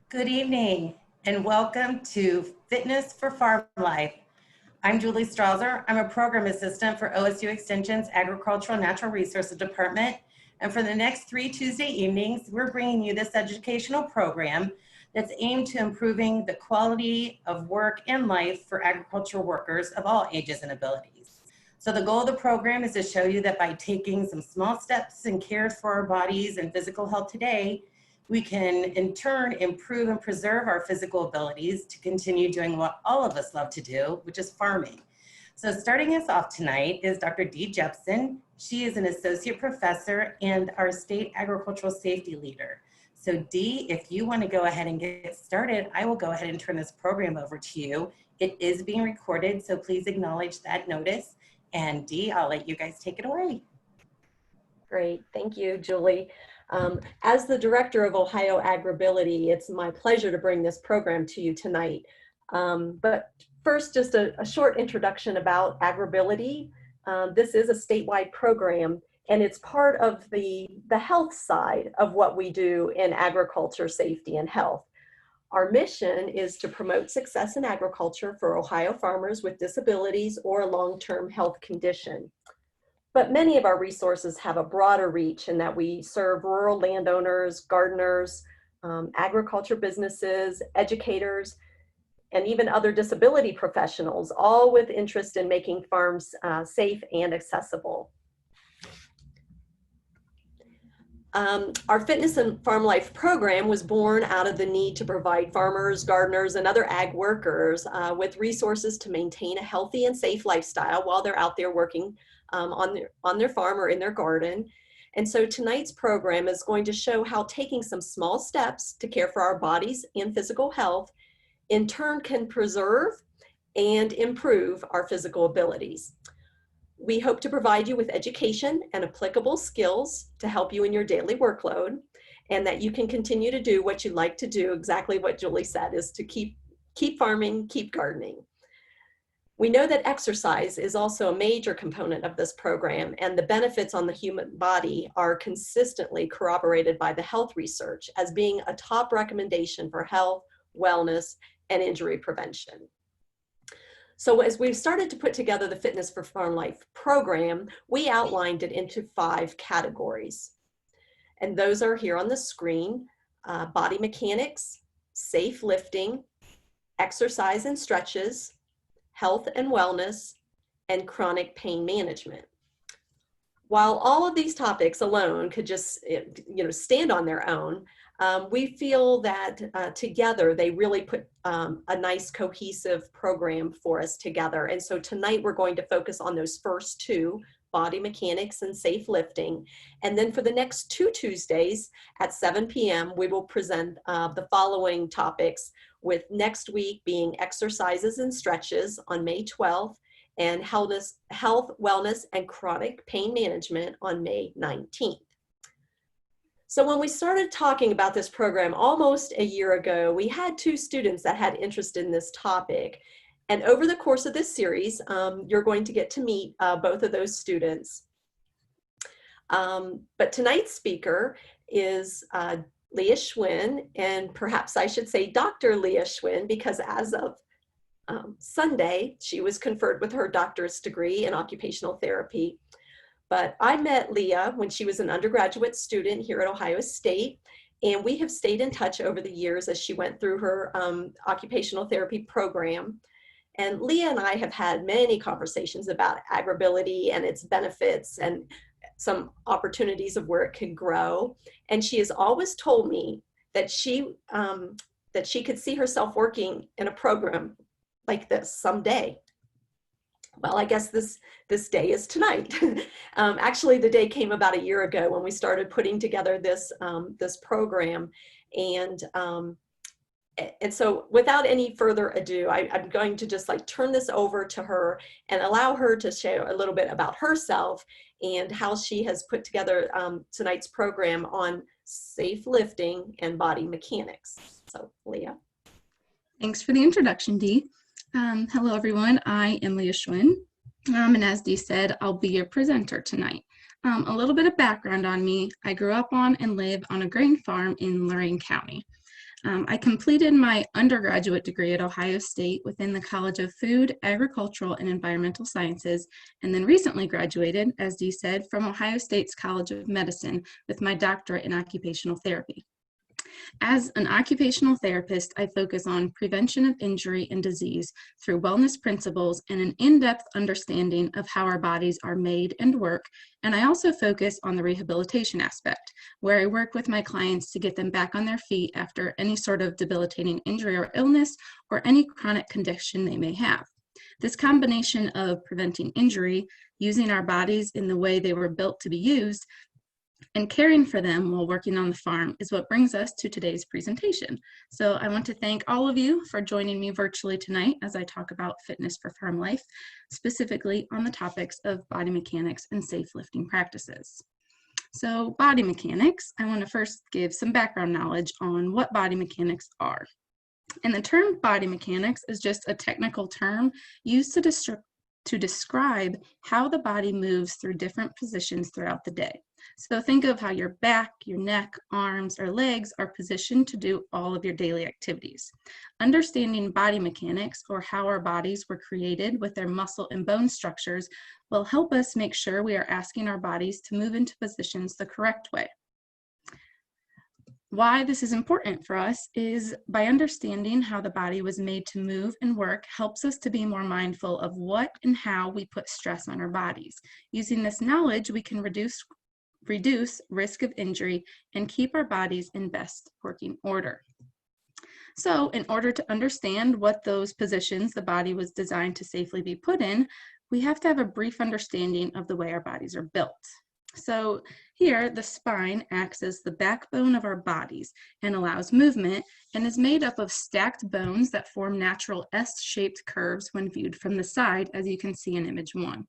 Good evening and welcome to Fitness for Farm Life. I'm Julie Strauser. I'm a program assistant for OSU Extension's Agricultural and Natural Resources Department. And for the next 3 Tuesday evenings, we're bringing you this educational program that's aimed to improving the quality of work and life for agricultural workers of all ages and abilities. So the goal of the program is to show you that by taking some small steps and cares for our bodies and physical health today, we can in turn improve and preserve our physical abilities to continue doing what all of us love to do, which is farming. So starting us off tonight is Dr. Dee Jepson. She is an associate professor and our state agricultural safety leader. So Dee, if you want to go ahead and get started, I will go ahead and turn this program over to you. It is being recorded, so please acknowledge that notice. And Dee, I'll let you guys take it away. Great, thank you, Julie. As the director of Ohio Agribility, it's my pleasure to bring this program to you tonight. But first, just a short introduction about Agribility. This is a statewide program, and it's part of the health side of what we do in agriculture, safety, and health. Our mission is to promote success in agriculture for Ohio farmers with disabilities or a long-term health condition. But many of our resources have a broader reach in that we serve rural landowners, gardeners, agriculture businesses, educators, and even other disability professionals, all with interest in making farms safe and accessible. Our Fitness and Farm Life program was born out of the need to provide farmers, gardeners, and other ag workers with resources to maintain a healthy and safe lifestyle while they're out there working on their farm or in their garden. And so tonight's program is going to show how taking some small steps to care for our bodies and physical health in turn can preserve and improve our physical abilities. We hope to provide you with education and applicable skills to help you in your daily workload, and that you can continue to do what you like to do, exactly what Julie said, is to keep farming, keep gardening. We know that exercise is also a major component of this program, and the benefits on the human body are consistently corroborated by the health research as being a top recommendation for health, wellness, and injury prevention. So as we've started to put together the Fitness for Farm Life program, we outlined it into 5 categories. And those are here on the screen: body mechanics, safe lifting, exercise and stretches, health and wellness, and chronic pain management. While all of these topics alone could just stand on their own, we feel that together they really put a nice cohesive program for us together. And so tonight we're going to focus on those first 2, body mechanics and safe lifting. And then for the next 2 Tuesdays at 7 p.m., we will present the following topics, with next week being exercises and stretches on May 12th, and health, wellness, and chronic pain management on May 19th. So when we started talking about this program almost a year ago, we had 2 students that had interest in this topic. And over the course of this series, you're going to get to meet both of those students. But tonight's speaker is Leah Schwinn, and perhaps I should say Dr. Leah Schwinn, because as of Sunday, she was conferred with her doctorate degree in occupational therapy. But I met Leah when she was an undergraduate student here at Ohio State, and we have stayed in touch over the years as she went through her occupational therapy program. And Leah and I have had many conversations about Agribility and its benefits and some opportunities of where it can grow. And she has always told me that she could see herself working in a program like this someday. Well, I guess this day is tonight. Actually, the day came about a year ago when we started putting together this program, and so without any further ado, I'm going to just turn this over to her and allow her to share a little bit about herself and how she has put together tonight's program on safe lifting and body mechanics. So, Leah. Thanks for the introduction, Dee. Hello, everyone. I am Leah Schwinn, and as Dee said, I'll be your presenter tonight. A little bit of background on me. I grew up on and live on a grain farm in Lorain County. I completed my undergraduate degree at Ohio State within the College of Food, Agricultural, and Environmental Sciences, and then recently graduated, as Dee said, from Ohio State's College of Medicine with my doctorate in occupational therapy. As an occupational therapist, I focus on prevention of injury and disease through wellness principles and an in-depth understanding of how our bodies are made and work. And I also focus on the rehabilitation aspect, where I work with my clients to get them back on their feet after any sort of debilitating injury or illness or any chronic condition they may have. This combination of preventing injury, using our bodies in the way they were built to be used, and caring for them while working on the farm is what brings us to today's presentation. So I want to thank all of you for joining me virtually tonight as I talk about fitness for farm life, specifically on the topics of body mechanics and safe lifting practices. So body mechanics, I want to first give some background knowledge on what body mechanics are. And the term body mechanics is just a technical term used to describe how the body moves through different positions throughout the day. So think of how your back, your neck, arms, or legs are positioned to do all of your daily activities. Understanding body mechanics, or how our bodies were created with their muscle and bone structures, will help us make sure we are asking our bodies to move into positions the correct way. Why this is important for us is by understanding how the body was made to move and work helps us to be more mindful of what and how we put stress on our bodies. Using this knowledge, we can reduce risk of injury and keep our bodies in best working order. So in order to understand what those positions the body was designed to safely be put in, we have to have a brief understanding of the way our bodies are built. So here, the spine acts as the backbone of our bodies and allows movement, and is made up of stacked bones that form natural S-shaped curves when viewed from the side, as you can see in image 1.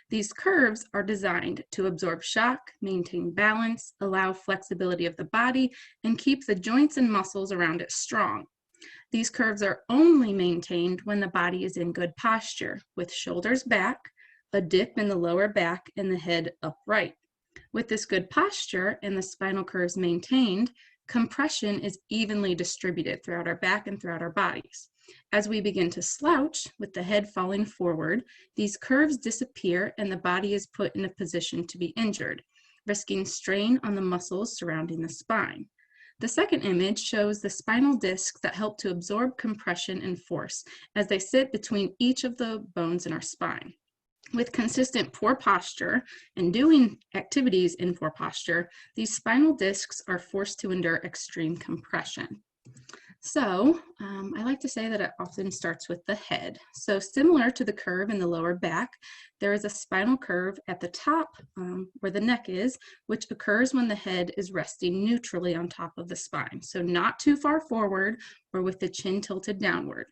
These curves are designed to absorb shock, maintain balance, allow flexibility of the body, and keep the joints and muscles around it strong. These curves are only maintained when the body is in good posture, with shoulders back, a dip in the lower back, and the head upright. With this good posture and the spinal curves maintained, compression is evenly distributed throughout our back and throughout our bodies. As we begin to slouch, with the head falling forward, these curves disappear and the body is put in a position to be injured, risking strain on the muscles surrounding the spine. The second image shows the spinal discs that help to absorb compression and force as they sit between each of the bones in our spine. With consistent poor posture and doing activities in poor posture, these spinal discs are forced to endure extreme compression. So I like to say that it often starts with the head. So similar to the curve in the lower back, there is a spinal curve at the top where the neck is, which occurs when the head is resting neutrally on top of the spine. So not too far forward or with the chin tilted downward.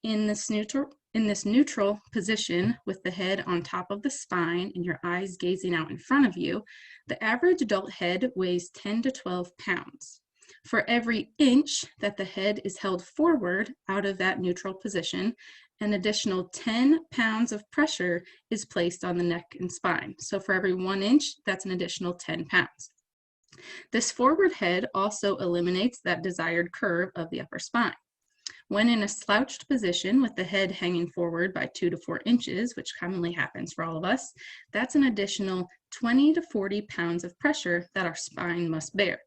In this neutral position, with the head on top of the spine and your eyes gazing out in front of you, the average adult head weighs 10 to 12 pounds. For every inch that the head is held forward out of that neutral position, an additional 10 pounds of pressure is placed on the neck and spine. So for every 1 inch, that's an additional 10 pounds. This forward head also eliminates that desired curve of the upper spine. When in a slouched position with the head hanging forward by 2 to 4 inches, which commonly happens for all of us, that's an additional 20 to 40 pounds of pressure that our spine must bear.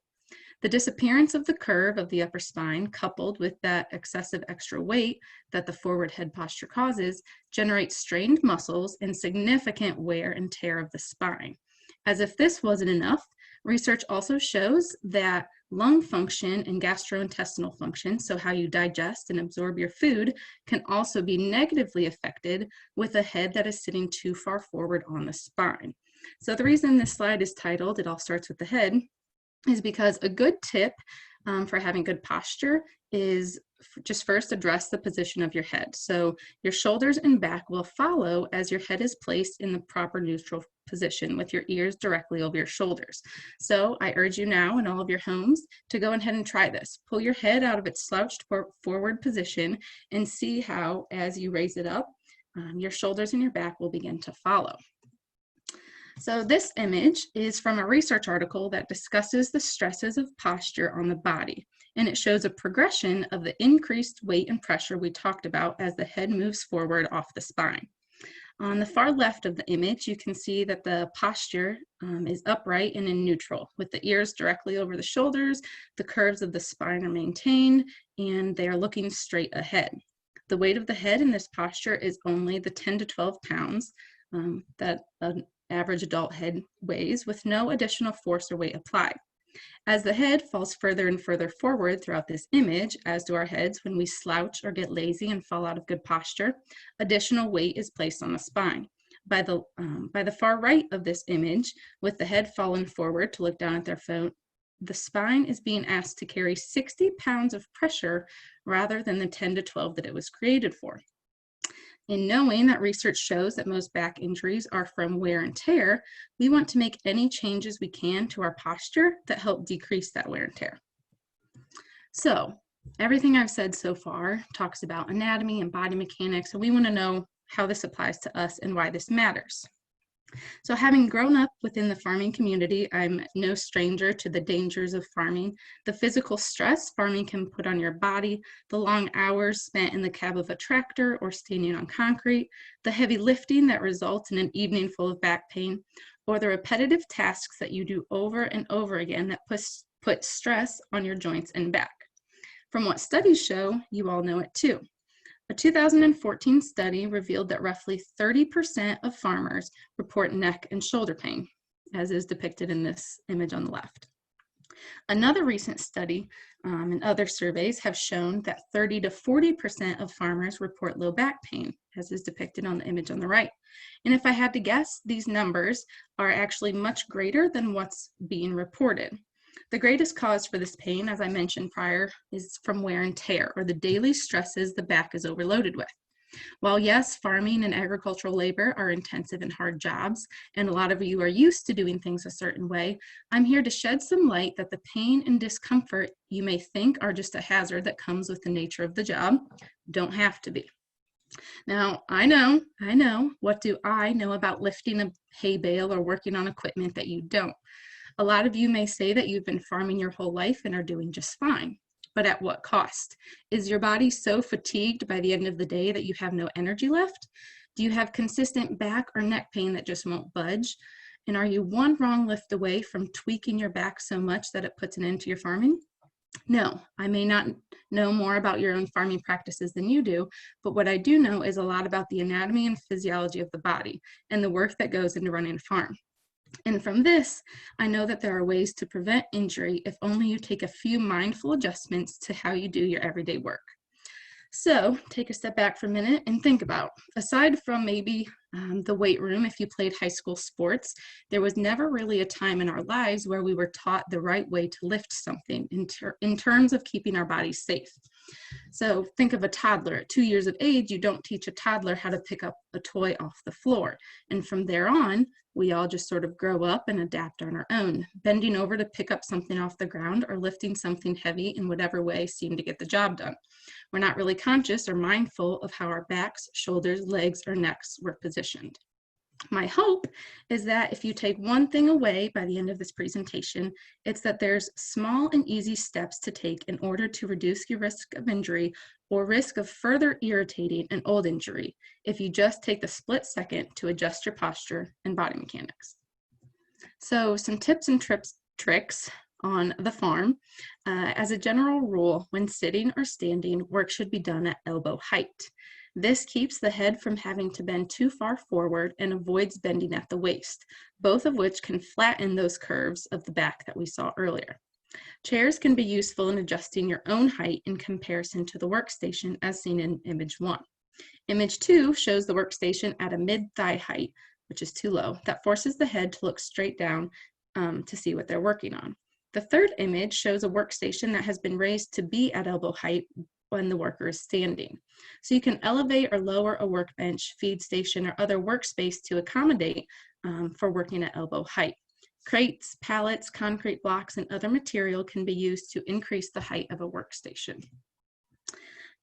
The disappearance of the curve of the upper spine, coupled with that excessive extra weight that the forward head posture causes, generates strained muscles and significant wear and tear of the spine. As if this wasn't enough, research also shows that lung function and gastrointestinal function, so how you digest and absorb your food, can also be negatively affected with a head that is sitting too far forward on the spine. So the reason this slide is titled, "It All Starts with the Head," is because a good tip for having good posture is just first address the position of your head. So your shoulders and back will follow as your head is placed in the proper neutral position with your ears directly over your shoulders. So I urge you now in all of your homes to go ahead and try this. Pull your head out of its slouched forward position and see how, as you raise it up, your shoulders and your back will begin to follow. So this image is from a research article that discusses the stresses of posture on the body. and it shows a progression of the increased weight and pressure we talked about as the head moves forward off the spine. On the far left of the image, you can see that the posture is upright and in neutral, with the ears directly over the shoulders, the curves of the spine are maintained, and they are looking straight ahead. The weight of the head in this posture is only the 10 to 12 pounds that an average adult head weighs, with no additional force or weight applied. As the head falls further and further forward throughout this image, as do our heads when we slouch or get lazy and fall out of good posture, additional weight is placed on the spine. By the far right of this image, with the head fallen forward to look down at their phone, the spine is being asked to carry 60 pounds of pressure rather than the 10 to 12 that it was created for. In knowing that research shows that most back injuries are from wear and tear, we want to make any changes we can to our posture that help decrease that wear and tear. So, everything I've said so far talks about anatomy and body mechanics, and we want to know how this applies to us and why this matters. So having grown up within the farming community, I'm no stranger to the dangers of farming, the physical stress farming can put on your body, the long hours spent in the cab of a tractor or standing on concrete, the heavy lifting that results in an evening full of back pain, or the repetitive tasks that you do over and over again that put stress on your joints and back. From what studies show, you all know it too. A 2014 study revealed that roughly 30% of farmers report neck and shoulder pain, as is depicted in this image on the left. Another recent study and other surveys have shown that 30 to 40% of farmers report low back pain, as is depicted on the image on the right. And if I had to guess, these numbers are actually much greater than what's being reported. The greatest cause for this pain, as I mentioned prior, is from wear and tear, or the daily stresses the back is overloaded with. While yes, farming and agricultural labor are intensive and hard jobs, and a lot of you are used to doing things a certain way, I'm here to shed some light that the pain and discomfort you may think are just a hazard that comes with the nature of the job don't have to be. Now, I know, what do I know about lifting a hay bale or working on equipment that you don't? A lot of you may say that you've been farming your whole life and are doing just fine, but at what cost? Is your body so fatigued by the end of the day that you have no energy left? Do you have consistent back or neck pain that just won't budge? And are you one wrong lift away from tweaking your back so much that it puts an end to your farming? No, I may not know more about your own farming practices than you do, but what I do know is a lot about the anatomy and physiology of the body and the work that goes into running a farm. And from this, I know that there are ways to prevent injury if only you take a few mindful adjustments to how you do your everyday work. So take a step back for a minute and think about, aside from maybe the weight room, if you played high school sports, there was never really a time in our lives where we were taught the right way to lift something in terms of keeping our bodies safe. So think of a toddler. At 2 years of age, you don't teach a toddler how to pick up a toy off the floor. And from there on, we all just sort of grow up and adapt on our own, bending over to pick up something off the ground or lifting something heavy in whatever way seemed to get the job done. We're not really conscious or mindful of how our backs, shoulders, legs, or necks were positioned. My hope is that if you take one thing away by the end of this presentation, it's that there's small and easy steps to take in order to reduce your risk of injury or risk of further irritating an old injury if you just take the split second to adjust your posture and body mechanics. So some tips and tricks on the farm. As a general rule, when sitting or standing, work should be done at elbow height. This keeps the head from having to bend too far forward and avoids bending at the waist, both of which can flatten those curves of the back that we saw earlier. Chairs can be useful in adjusting your own height in comparison to the workstation as seen in image 1. Image 2 shows the workstation at a mid-thigh height, which is too low. That forces the head to look straight down to see what they're working on. The third image shows a workstation that has been raised to be at elbow height when the worker is standing. So you can elevate or lower a workbench, feed station, or other workspace to accommodate for working at elbow height. Crates, pallets, concrete blocks, and other material can be used to increase the height of a workstation.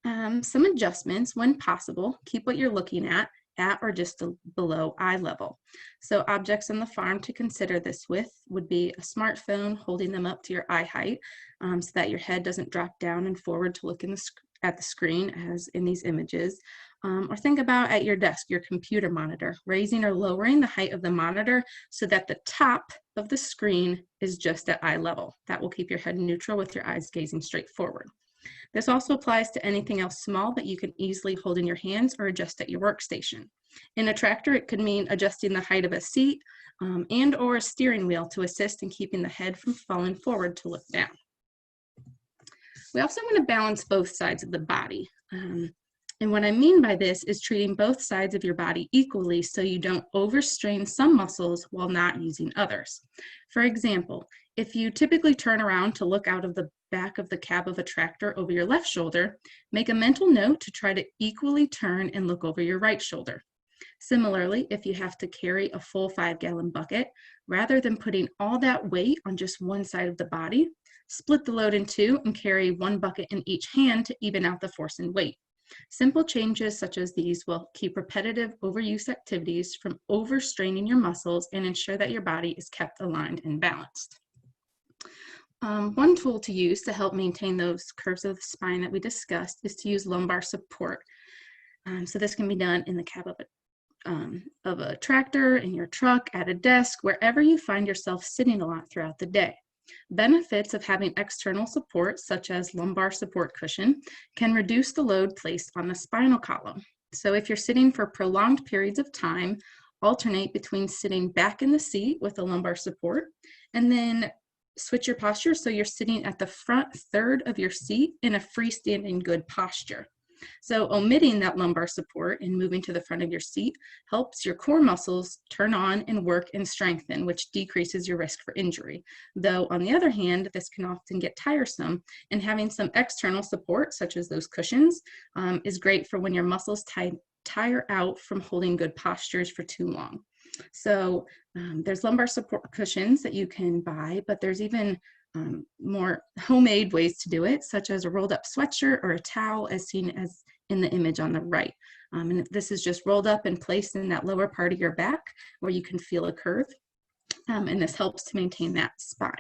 Some adjustments, when possible, keep what you're looking at at or just below eye level. So objects on the farm to consider this with would be a smartphone, holding them up to your eye height so that your head doesn't drop down and forward to look at the screen as in these images. Or think about at your desk, your computer monitor, raising or lowering the height of the monitor so that the top of the screen is just at eye level. That will keep your head neutral with your eyes gazing straight forward. This also applies to anything else small that you can easily hold in your hands or adjust at your workstation. In a tractor, it could mean adjusting the height of a seat and or a steering wheel to assist in keeping the head from falling forward to look down. We also want to balance both sides of the body. And what I mean by this is treating both sides of your body equally so you don't overstrain some muscles while not using others. For example, if you typically turn around to look out of the back of the cab of a tractor over your left shoulder, make a mental note to try to equally turn and look over your right shoulder. Similarly, if you have to carry a full 5-gallon bucket, rather than putting all that weight on just one side of the body, split the load in two and carry one bucket in each hand to even out the force and weight. Simple changes such as these will keep repetitive overuse activities from overstraining your muscles and ensure that your body is kept aligned and balanced. One tool to use to help maintain those curves of the spine that we discussed is to use lumbar support. So this can be done in the cab of a tractor, in your truck, at a desk, wherever you find yourself sitting a lot throughout the day. Benefits of having external support, such as lumbar support cushion, can reduce the load placed on the spinal column. So if you're sitting for prolonged periods of time, alternate between sitting back in the seat with a lumbar support, and then switch your posture so you're sitting at the front third of your seat in a freestanding good posture. So omitting that lumbar support and moving to the front of your seat helps your core muscles turn on and work and strengthen, which decreases your risk for injury. Though on the other hand, this can often get tiresome, and having some external support, such as those cushions, is great for when your muscles tire out from holding good postures for too long. So there's lumbar support cushions that you can buy, but there's even more homemade ways to do it, such as a rolled up sweatshirt or a towel as seen as in the image on the right. And this is just rolled up and placed in that lower part of your back where you can feel a curve. And this helps to maintain that spine.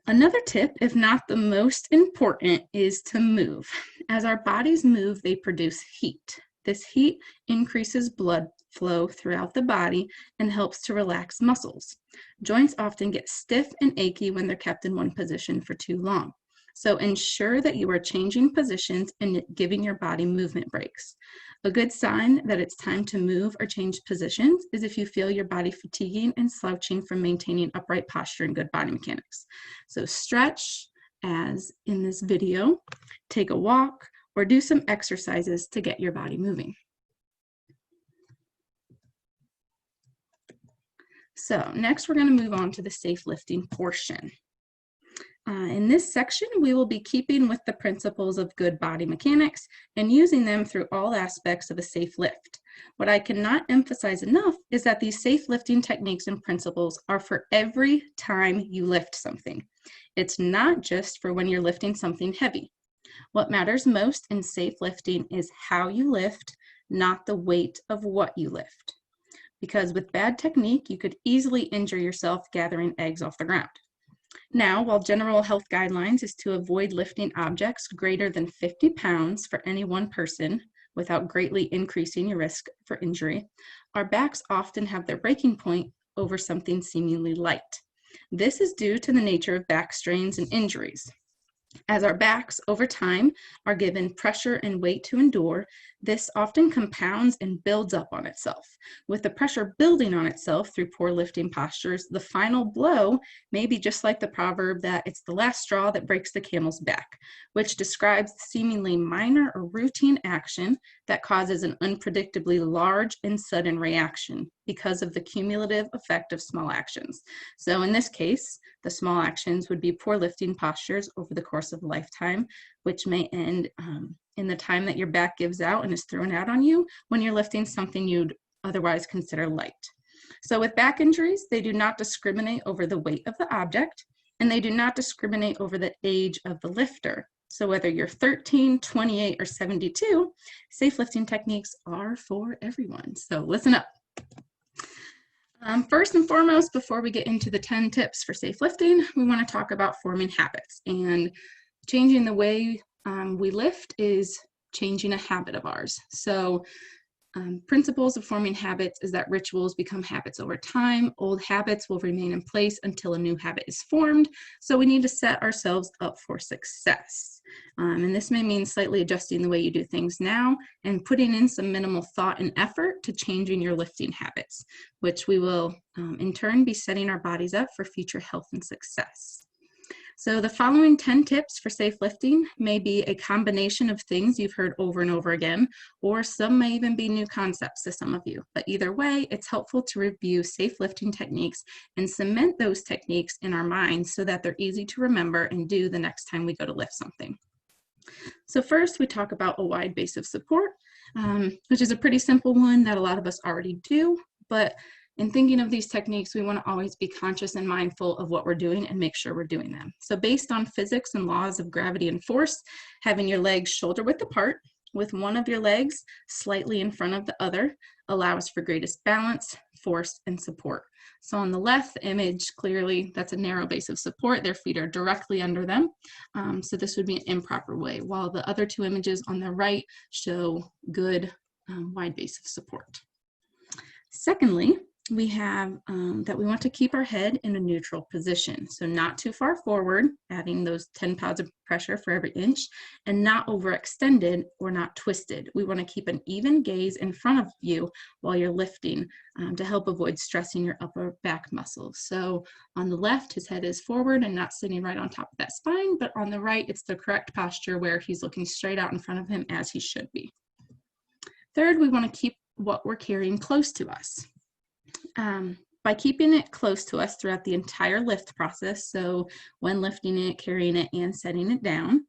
Another tip, if not the most important, is to move. As our bodies move, they produce heat. This heat increases blood flow throughout the body and helps to relax muscles. Joints often get stiff and achy when they're kept in one position for too long. So ensure that you are changing positions and giving your body movement breaks. A good sign that it's time to move or change positions is if you feel your body fatiguing and slouching from maintaining upright posture and good body mechanics. So stretch, as in this video, take a walk, or do some exercises to get your body moving. So next we're going to move on to the safe lifting portion. In this section, we will be keeping with the principles of good body mechanics and using them through all aspects of a safe lift. What I cannot emphasize enough is that these safe lifting techniques and principles are for every time you lift something. It's not just for when you're lifting something heavy. What matters most in safe lifting is how you lift, not the weight of what you lift. Because with bad technique, you could easily injure yourself gathering eggs off the ground. Now, while general health guidelines is to avoid lifting objects greater than 50 pounds for any one person without greatly increasing your risk for injury, our backs often have their breaking point over something seemingly light. This is due to the nature of back strains and injuries. As our backs, over time, are given pressure and weight to endure, this often compounds and builds up on itself. With the pressure building on itself through poor lifting postures, the final blow may be just like the proverb that it's the last straw that breaks the camel's back, which describes the seemingly minor or routine action that causes an unpredictably large and sudden reaction because of the cumulative effect of small actions. So in this case, the small actions would be poor lifting postures over the course of a lifetime, which may end in the time that your back gives out and is thrown out on you when you're lifting something you'd otherwise consider light. So with back injuries, they do not discriminate over the weight of the object, and they do not discriminate over the age of the lifter. So whether you're 13, 28, or 72, safe lifting techniques are for everyone. So listen up. First and foremost, before we get into the 10 tips for safe lifting, we want to talk about forming habits. And changing the way we lift is changing a habit of ours. So principles of forming habits is that rituals become habits over time. Old habits will remain in place until a new habit is formed. So we need to set ourselves up for success. And this may mean slightly adjusting the way you do things now and putting in some minimal thought and effort to changing your lifting habits, which we will in turn be setting our bodies up for future health and success. So the following 10 tips for safe lifting may be a combination of things you've heard over and over again, or some may even be new concepts to some of you. But either way, it's helpful to review safe lifting techniques and cement those techniques in our minds so that they're easy to remember and do the next time we go to lift something. So first, we talk about a wide base of support, which is a pretty simple one that a lot of us already do, but in thinking of these techniques, we want to always be conscious and mindful of what we're doing and make sure we're doing them. So based on physics and laws of gravity and force, having your legs shoulder width apart with one of your legs slightly in front of the other allows for greatest balance, force, and support. So on the left image, clearly that's a narrow base of support. Their feet are directly under them. So this would be an improper way, while the other two images on the right show good wide base of support. Secondly, we have that we want to keep our head in a neutral position. So not too far forward, adding those 10 pounds of pressure for every inch, and not overextended or not twisted. We want to keep an even gaze in front of you while you're lifting to help avoid stressing your upper back muscles. So on the left, his head is forward and not sitting right on top of that spine, but on the right, it's the correct posture where he's looking straight out in front of him as he should be. Third, we want to keep what we're carrying close to us. By keeping it close to us throughout the entire lift process, so when lifting it, carrying it, and setting it down,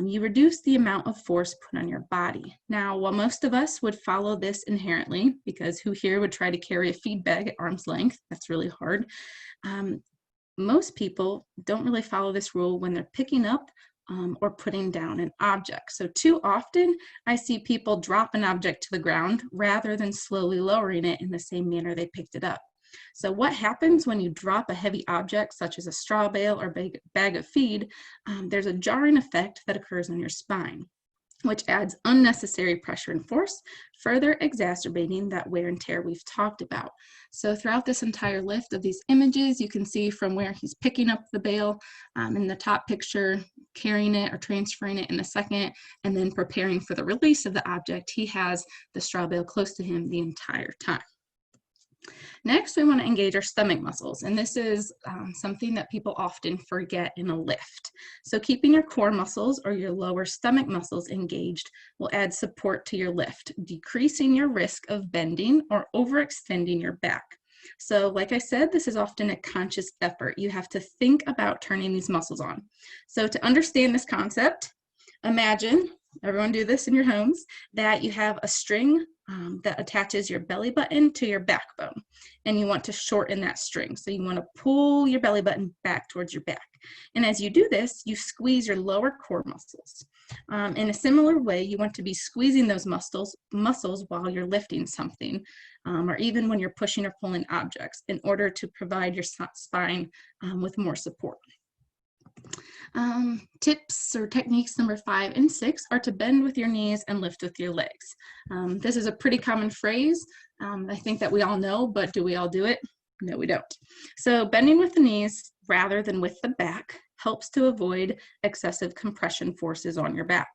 you reduce the amount of force put on your body. Now, while most of us would follow this inherently, because who here would try to carry a feed bag at arm's length? That's really hard. Most people don't really follow this rule when they're picking up or putting down an object. So too often I see people drop an object to the ground rather than slowly lowering it in the same manner they picked it up. So what happens when you drop a heavy object such as a straw bale or bag of feed? There's a jarring effect that occurs on your spine, which adds unnecessary pressure and force, further exacerbating that wear and tear we've talked about. So throughout this entire lift of these images, you can see from where he's picking up the bale in the top picture, carrying it or transferring it in the second, and then preparing for the release of the object, he has the straw bale close to him the entire time. Next, we want to engage our stomach muscles, and this is something that people often forget in a lift. So keeping your core muscles or your lower stomach muscles engaged will add support to your lift, decreasing your risk of bending or overextending your back. So like I said, this is often a conscious effort. You have to think about turning these muscles on. So to understand this concept, imagine, everyone do this in your homes, that you have a string that attaches your belly button to your backbone, and you want to shorten that string. So you want to pull your belly button back towards your back. And as you do this, you squeeze your lower core muscles. In a similar way, you want to be squeezing those muscles while you're lifting something, or even when you're pushing or pulling objects in order to provide your spine with more support. Tips or techniques number 5 and 6 are to bend with your knees and lift with your legs. This is a pretty common phrase. I think that we all know, but do we all do it? No, we don't. So bending with the knees rather than with the back helps to avoid excessive compression forces on your back.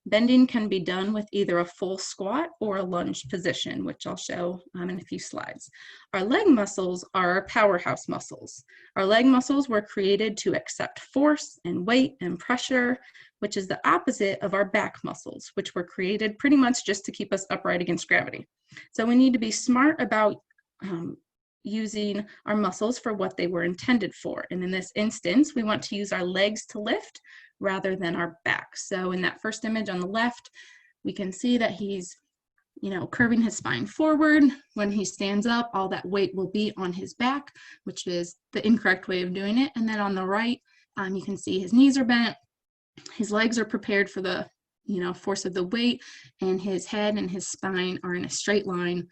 Bending can be done with either a full squat or a lunge position, which I'll show in a few slides. Our leg muscles are our powerhouse muscles. Our leg muscles were created to accept force and weight and pressure, which is the opposite of our back muscles, which were created pretty much just to keep us upright against gravity. So we need to be smart about using our muscles for what they were intended for. And in this instance, we want to use our legs to lift rather than our back. So in that first image on the left, we can see that he's, curving his spine forward. When he stands up, all that weight will be on his back, which is the incorrect way of doing it. And then on the right, you can see his knees are bent, His legs are prepared for the force of the weight, and his head and his spine are in a straight line,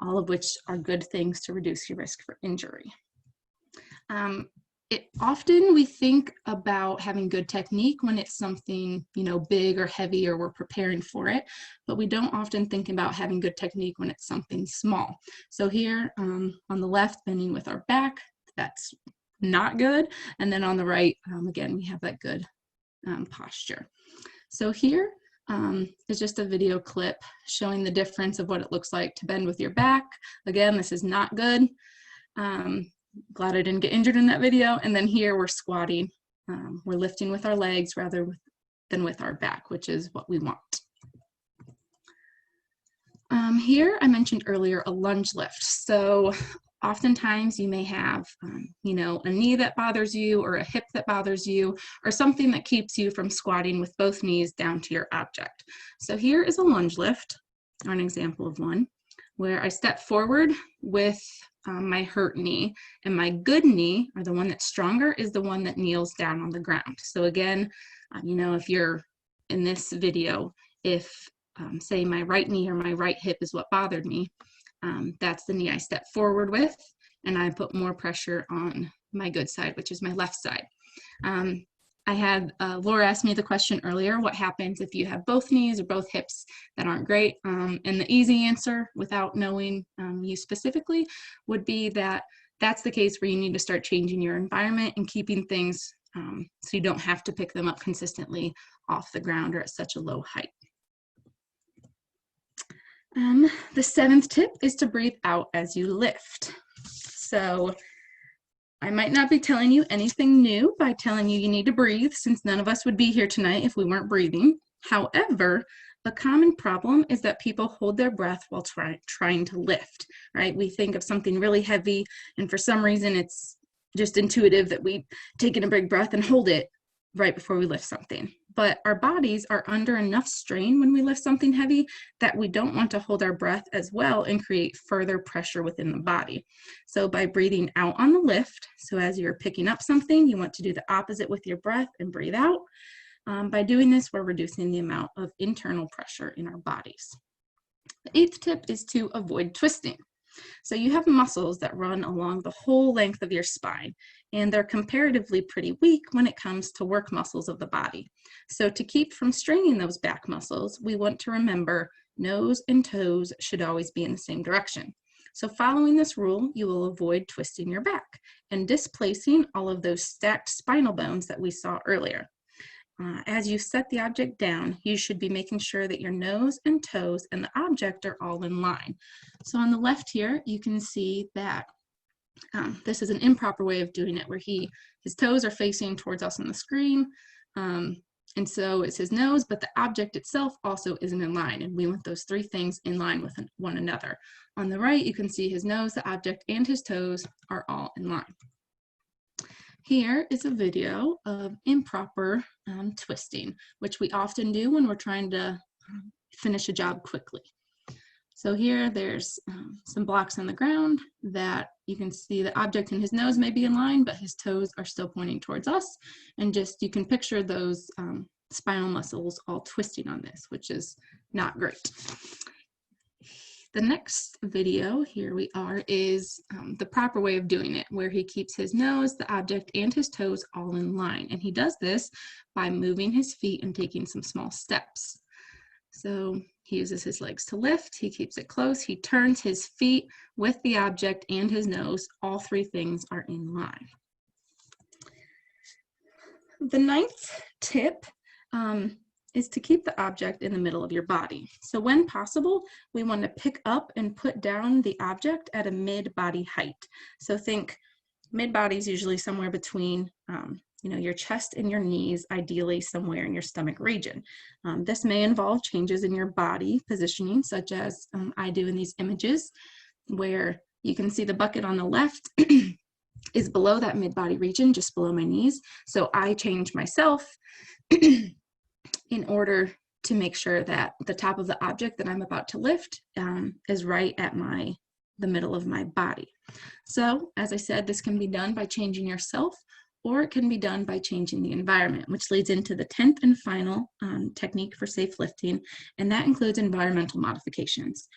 all of which are good things to reduce your risk for injury. Often we think about having good technique when it's something, big or heavy or we're preparing for it, but we don't often think about having good technique when it's something small. So here on the left, bending with our back, that's not good. And then on the right, again, we have that good posture. So here is just a video clip showing the difference of what it looks like to bend with your back. Again, this is not good. Glad I didn't get injured in that video. And then here we're squatting. We're lifting with our legs rather than with our back, which is what we want. Here I mentioned earlier a lunge lift. So oftentimes you may have, a knee that bothers you or a hip that bothers you or something that keeps you from squatting with both knees down to your object. So here is a lunge lift, or an example of one, where I step forward with my hurt knee, and my good knee, or the one that's stronger, is the one that kneels down on the ground. So again, if you're in this video, if say my right knee or my right hip is what bothered me, that's the knee I step forward with, and I put more pressure on my good side, which is my left side. I had Laura asked me the question earlier, what happens if you have both knees or both hips that aren't great? And the easy answer, without knowing you specifically, would be that that's the case where you need to start changing your environment and keeping things so you don't have to pick them up consistently off the ground or at such a low height. The 7th tip is to breathe out as you lift. So I might not be telling you anything new by telling you need to breathe, since none of us would be here tonight if we weren't breathing. However, a common problem is that people hold their breath while trying to lift, right? We think of something really heavy, and for some reason it's just intuitive that we take in a big breath and hold it right before we lift something. But our bodies are under enough strain when we lift something heavy that we don't want to hold our breath as well and create further pressure within the body. So by breathing out on the lift, so as you're picking up something, you want to do the opposite with your breath and breathe out. By doing this, we're reducing the amount of internal pressure in our bodies. The 8th tip is to avoid twisting. So you have muscles that run along the whole length of your spine, and they're comparatively pretty weak when it comes to work muscles of the body. So to keep from straining those back muscles, we want to remember nose and toes should always be in the same direction. So following this rule, you will avoid twisting your back and displacing all of those stacked spinal bones that we saw earlier. As you set the object down, you should be making sure that your nose and toes and the object are all in line. So on the left here, you can see that this is an improper way of doing it, where his toes are facing towards us on the screen. And so it's his nose, but the object itself also isn't in line. And we want those 3 things in line with one another. On the right, you can see his nose, the object, and his toes are all in line. Here is a video of improper twisting, which we often do when we're trying to finish a job quickly. So here there's some blocks on the ground that you can see the object and his nose may be in line, but his toes are still pointing towards us. And you can picture those spinal muscles all twisting on this, which is not great. The next video, here we are, is the proper way of doing it, where he keeps his nose, the object, and his toes all in line. And he does this by moving his feet and taking some small steps. So he uses his legs to lift, he keeps it close, he turns his feet with the object and his nose. All 3 things are in line. The 9th tip is to keep the object in the middle of your body. So when possible, we want to pick up and put down the object at a mid-body height. So think mid-body is usually somewhere between your chest and your knees, ideally somewhere in your stomach region. This may involve changes in your body positioning, such as I do in these images, where you can see the bucket on the left is below that mid-body region, just below my knees. So I change myself in order to make sure that the top of the object that I'm about to lift is right at the middle of my body. So, as I said, this can be done by changing yourself, or it can be done by changing the environment, which leads into the 10th and final technique for safe lifting, and that includes environmental modifications.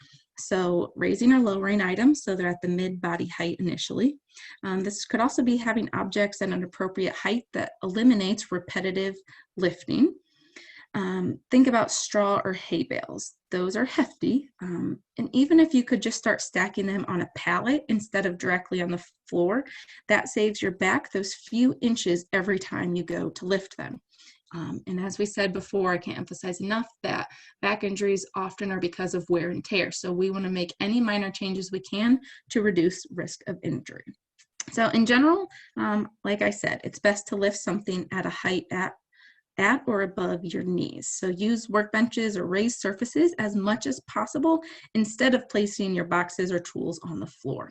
So raising or lowering items so they're at the mid-body height initially. This could also be having objects at an appropriate height that eliminates repetitive lifting. Think about straw or hay bales. Those are hefty. And even if you could just start stacking them on a pallet instead of directly on the floor, that saves your back those few inches every time you go to lift them. And as we said before, I can't emphasize enough that back injuries often are because of wear and tear. So we want to make any minor changes we can to reduce risk of injury. So in general, like I said, it's best to lift something at a height at or above your knees. So use workbenches or raised surfaces as much as possible instead of placing your boxes or tools on the floor.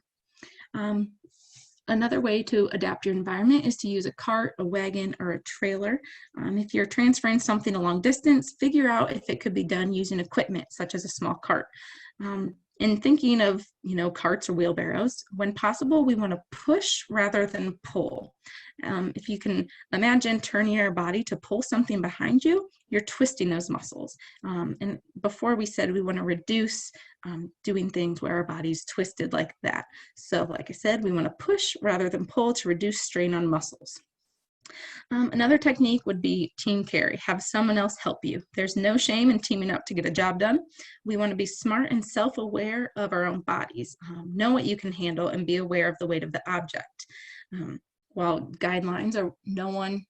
Another way to adapt your environment is to use a cart, a wagon, or a trailer. If you're transferring something a long distance, figure out if it could be done using equipment such as a small cart. In thinking of, carts or wheelbarrows, when possible, we want to push rather than pull. If you can imagine turning your body to pull something behind you, you're twisting those muscles. And before we said we want to reduce doing things where our body's twisted like that. So like I said, we want to push rather than pull to reduce strain on muscles. Another technique would be team carry. Have someone else help you. There's no shame in teaming up to get a job done. We want to be smart and self-aware of our own bodies. Know what you can handle and be aware of the weight of the object. While guidelines are no one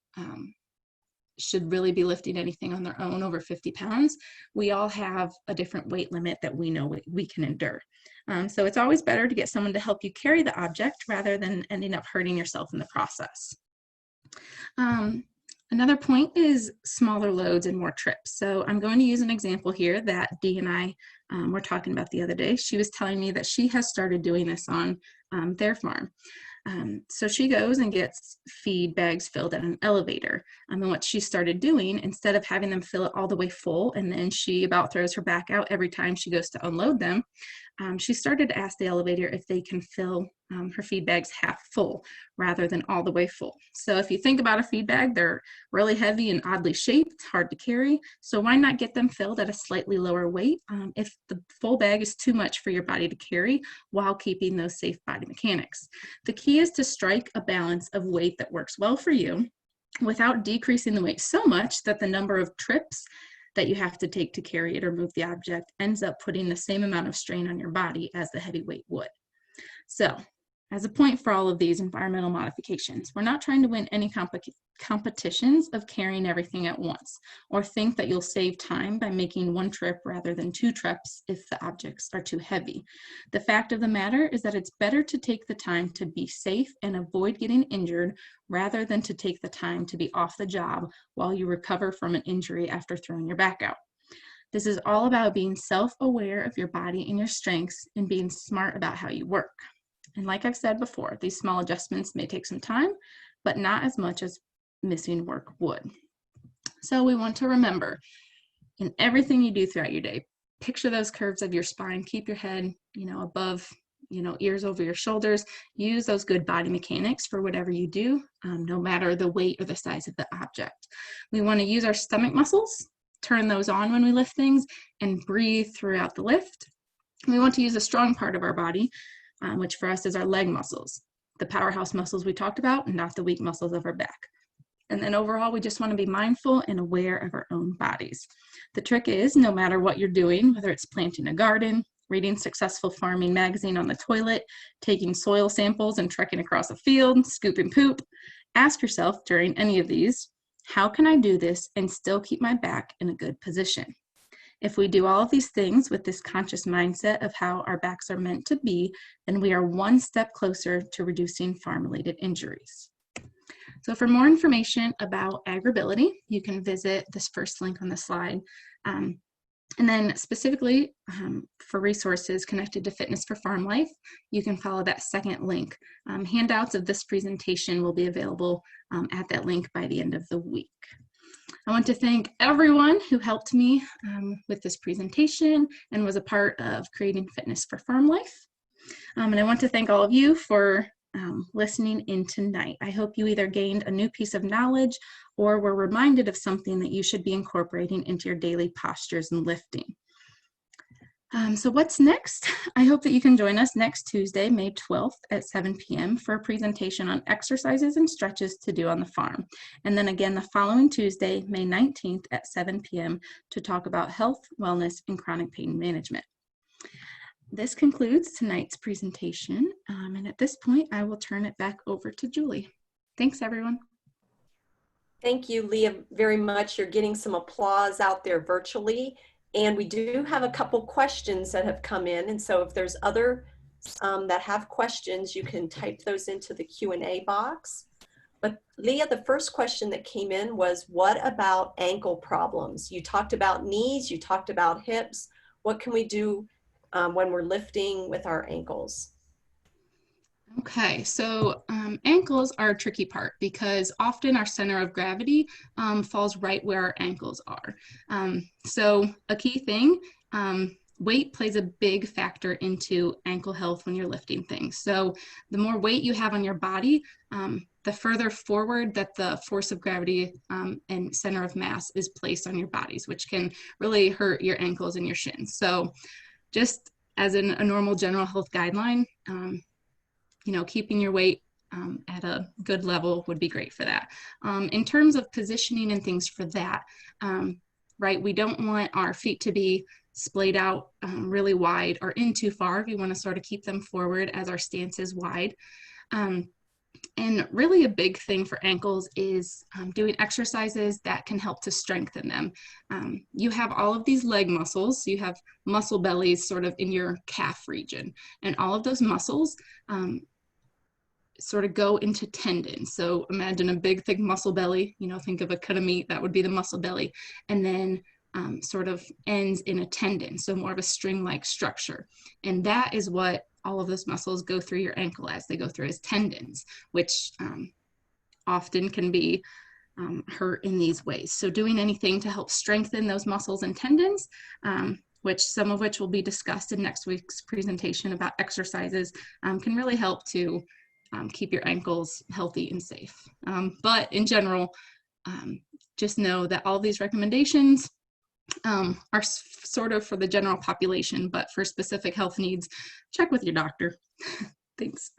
should really be lifting anything on their own over 50 pounds, we all have a different weight limit that we know we can endure. So it's always better to get someone to help you carry the object rather than ending up hurting yourself in the process. Another point is smaller loads and more trips. So I'm going to use an example here that Dee and I were talking about the other day. She was telling me that she has started doing this on their farm. So she goes and gets feed bags filled at an elevator. And what she started doing, instead of having them fill it all the way full, and then she about throws her back out every time she goes to unload them, she started to ask the elevator if they can fill her feed bags half full rather than all the way full. So if you think about a feed bag, they're really heavy and oddly shaped, hard to carry. So why not get them filled at a slightly lower weight if the full bag is too much for your body to carry while keeping those safe body mechanics? The key is to strike a balance of weight that works well for you without decreasing the weight so much that the number of trips that you have to take to carry it or move the object ends up putting the same amount of strain on your body as the heavy weight would. So, as a point for all of these environmental modifications, we're not trying to win any competitions of carrying everything at once, or think that you'll save time by making one trip rather than two trips if the objects are too heavy. The fact of the matter is that it's better to take the time to be safe and avoid getting injured rather than to take the time to be off the job while you recover from an injury after throwing your back out. This is all about being self-aware of your body and your strengths and being smart about how you work. And like I've said before, these small adjustments may take some time, but not as much as missing work would. So we want to remember, in everything you do throughout your day, picture those curves of your spine, keep your head, above, ears over your shoulders. Use those good body mechanics for whatever you do, no matter the weight or the size of the object. We want to use our stomach muscles, turn those on when we lift things, and breathe throughout the lift. We want to use a strong part of our body, which for us is our leg muscles, the powerhouse muscles we talked about, and not the weak muscles of our back. And then overall, we just want to be mindful and aware of our own bodies. The trick is, no matter what you're doing, whether it's planting a garden, reading Successful Farming magazine on the toilet, taking soil samples and trekking across a field, scooping poop, ask yourself during any of these, how can I do this and still keep my back in a good position? If we do all of these things with this conscious mindset of how our backs are meant to be, then we are one step closer to reducing farm-related injuries. So for more information about AgriBility, you can visit this first link on the slide. And then specifically for resources connected to Fitness for Farm Life, you can follow that second link. Handouts of this presentation will be available at that link by the end of the week. I want to thank everyone who helped me with this presentation and was a part of creating Fitness for Farm Life. And I want to thank all of you for listening in tonight. I hope you either gained a new piece of knowledge or were reminded of something that you should be incorporating into your daily postures and lifting. So what's next? I hope that you can join us next Tuesday, May 12th at 7 p.m. for a presentation on exercises and stretches to do on the farm. And then again, the following Tuesday, May 19th at 7 p.m. to talk about health, wellness, and chronic pain management. This concludes tonight's presentation. And at this point, I will turn it back over to Julie. Thanks, everyone. Thank you, Leah, very much. You're getting some applause out there virtually. And we do have a couple questions that have come in. And so if there's others that have questions, you can type those into the Q&A box. But Leah, the first question that came in was, what about ankle problems? You talked about knees, you talked about hips. What can we do when we're lifting with our ankles? Okay, so ankles are a tricky part because often our center of gravity falls right where our ankles are. So a key thing, weight plays a big factor into ankle health when you're lifting things. So the more weight you have on your body, the further forward that the force of gravity and center of mass is placed on your bodies, which can really hurt your ankles and your shins. So just as a normal general health guideline, keeping your weight at a good level would be great for that. In terms of positioning and things for that, right, we don't want our feet to be splayed out really wide or in too far. We want to sort of keep them forward as our stance is wide. And really a big thing for ankles is doing exercises that can help to strengthen them. You have all of these leg muscles. So you have muscle bellies sort of in your calf region. And all of those muscles sort of go into tendons. So imagine a big, thick muscle belly, think of a cut of meat, that would be the muscle belly. And then sort of ends in a tendon. So more of a string-like structure. And that is what all of those muscles go through your ankle as. They go through as tendons, which often can be hurt in these ways. So doing anything to help strengthen those muscles and tendons, some of which will be discussed in next week's presentation about exercises, can really help to keep your ankles healthy and safe. But in general, just know that all these recommendations are sort of for the general population, but for specific health needs, check with your doctor. Thanks.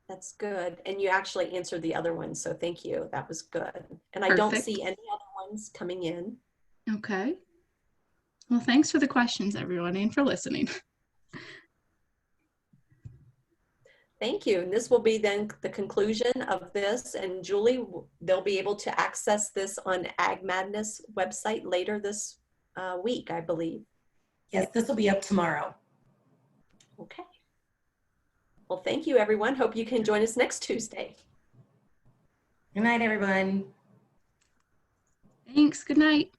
That's good. And you actually answered the other one, so thank you. That was good. And I Perfect. don't see any other ones coming in. Okay. Well, thanks for the questions, everyone, and for listening. Thank you. And this will be then the conclusion of this. And Julie, they'll be able to access this on Ag Madness website later this week, I believe. Yes, this will be up tomorrow. Okay. Well, thank you, everyone. Hope you can join us next Tuesday. Good night, everyone. Thanks. Good night.